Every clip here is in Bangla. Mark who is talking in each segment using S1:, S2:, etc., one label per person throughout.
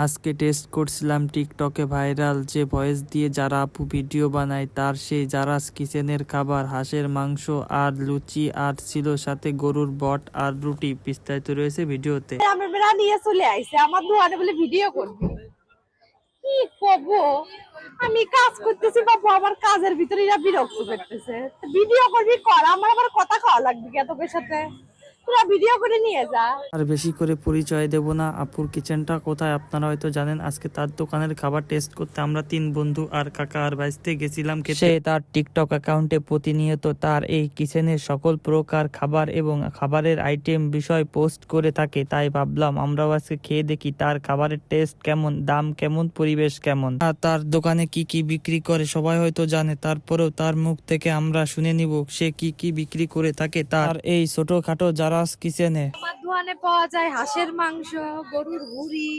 S1: আজকে টেস্ট করছিলাম টিকটকে ভাইরাল যে ভয়েস দিয়ে যারা আপু ভিডিও বানায় তার সেই জারাস কিচেনের খাবার হাঁসের মাংস আর লুচি আর ছিল সাথে গরুর বট আর রুটি। বিস্তারিত রয়েছে ভিডিওতে।
S2: আমার বেড়া নিয়ে চলে আইছে আমার দোকানে বলে ভিডিও করবি। কি করব, আমি কাজ করতেছি বাবু, আমার কাজের ভিতরে এরা বিরক্ত করতেছে। ভিডিও করবি কর, আমার আবার কথা খাওয়া লাগবে কি তোদের সাথে? তোরা ভিডিও করে নিয়ে যা।
S1: আর বেশি করে পরিচয় দেব না, আপুর কিচেনটা কোথায় আপনারা হয়তো জানেন। আজকে তার দোকানের খাবার টেস্ট করতে আমরা 3 বন্ধু আর কাকা আর ভাইস্তে গেছিলাম খেতে। সে তার টিকটক অ্যাকাউন্টে প্রতিনিয়ত তার এই কিচেনের সকল প্রকার খাবার এবং খাবারের আইটেম বিষয় পোস্ট করে থাকে, তাই ভাবলাম আমরাও আজকে খেয়ে দেখি তার খাবারের টেস্ট কেমন, দাম কেমন, পরিবেশ কেমন, আর তার দোকানে কি কি বিক্রি করে সবাই হয়তো জানে। তারপরেও তার মুখ থেকে আমরা শুনে নিব সে কি কি বিক্রি করে থাকে তার এই ছোটখাটো জারাস কিচেনে।
S2: আমার দোকানে পাওয়া যায় হাঁসের মাংস, গরুর ভুড়ি,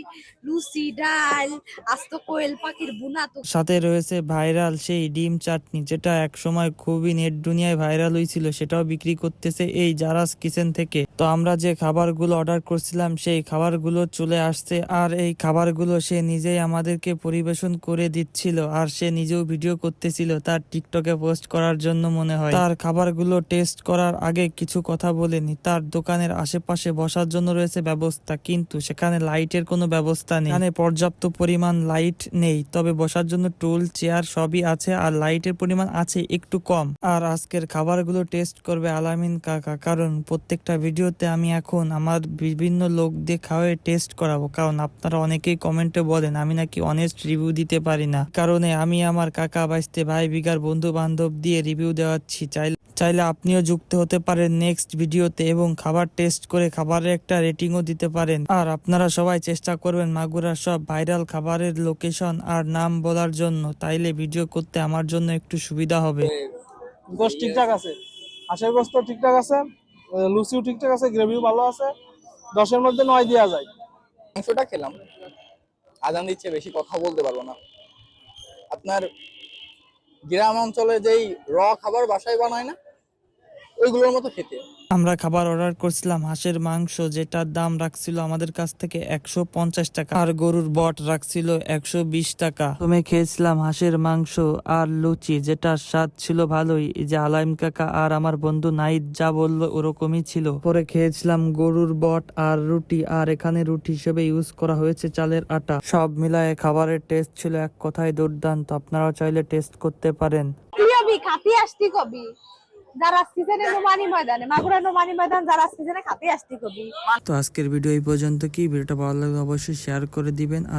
S2: লুচি, ডাল, আস্ত কোয়েল পাখির বুনা। তো
S1: সাথে রয়েছে ভাইরাল সেই ডিম চাটনি, যেটা এক সময় খুবই নেট দুনিয়ায় ভাইরাল হয়েছিল, সেটাও বিক্রি করতেছে এই জারাস কিচেন থেকে। তো আমরা যে খাবারগুলো অর্ডার করছিলাম সেই খাবারগুলো চলে আসছে, আর এই খাবারগুলো সে নিজেই আমাদেরকে পরিবেশন করে দিচ্ছিল, আর সে নিজেও ভিডিও করতেছিল তার টিকটকে পোস্ট করার জন্য মনে হয়। তার খাবারগুলো টেস্ট করার আগে কিছু কথা বলেনি। তার দোকানের আশেপাশে বসার জন্য রয়েছে ব্যবস্থা, কিন্তু সেখানে লাইটের কোনো ব্যবস্থা নেই। এখানে পর্যাপ্ত পরিমাণ লাইট নেই, তবে বসার জন্য টুল চেয়ার সবই আছে, আর লাইটের পরিমাণ আছে একটু কম। আর আজকের খাবারগুলো টেস্ট করবে আলামিন কাকা, কারণ প্রত্যেকটা ভিডিওতে আমি এখন আমার বিভিন্ন লোক দিয়ে খাওয়াই টেস্ট করাবো। কারণ আপনারা অনেকেই কমেন্টে বলেন আমি নাকি অনেস্ট রিভিউ দিতে পারি না, কারণে আমি আমার কাকা বাইস্তে ভাই বিগার বন্ধু বান্ধব দিয়ে রিভিউ দেওয়াচ্ছি। চাইলে আপনিও যুক্ত হতে পারেন নেক্সট ভিডিওতে এবং খাবার টেস্ট করে খাবারের একটা রেটিংও দিতে পারেন। আর আপনারা সবাই চেষ্টা করবেন মাগুরার সব ভাইরাল খাবারের লোকেশন আর নাম বলার জন্য, তাইলে ভিডিও করতে আমার জন্য একটু সুবিধা হবে।
S3: গোশ ঠিকঠাক আছে, হাঁসের গোস্ত ঠিকঠাক আছে, লুচিও ঠিকঠাক আছে, গ্রেভিও ভালো আছে, 10-এর মধ্যে 9 দেওয়া যায়।
S4: মাংসটা খেলাম, আজান দিচ্ছে, বেশি কথা বলতে পারবো না। আপনার গ্রাম অঞ্চলে যেই খাবার বাসায় বানায় না, ওইগুলোর মতো খেতে।
S1: আমরা খাবার অর্ডার করছিলাম হাঁসের মাংস, যেটার দাম রাখছিল আমাদের কাছ থেকে 150 টাকা, আর গরুর বট রাখছিল 120 টাকা। তুমি খেয়েছিলাম হাঁসের মাংস আর লুচি, যেটার স্বাদ ছিল ভালোই। এই যে আলাইম কাকা আর আমার বন্ধু নাইদ যা বললো ওরকমই ছিল। পরে খেয়েছিলাম গরুর বট আর রুটি, আর এখানে রুটি হিসেবে ইউজ করা হয়েছে চালের আটা। সব মিলায়ে খাবারের টেস্ট ছিল এক কথায় দুর্দান্ত। আপনারাও চাইলে টেস্ট করতে পারেন।
S2: তুই আমি খাতি আসতি কবি, যারা সিজনে নোমানি ময়দানে, মাগুরা নোমানি ময়দান, যারা সিজনে খাতি আসতি কবি।
S1: তো আজকের ভিডিও এই পর্যন্ত। কি ভিডিওটা ভালো লাগলে অবশ্যই শেয়ার করে দিবেন।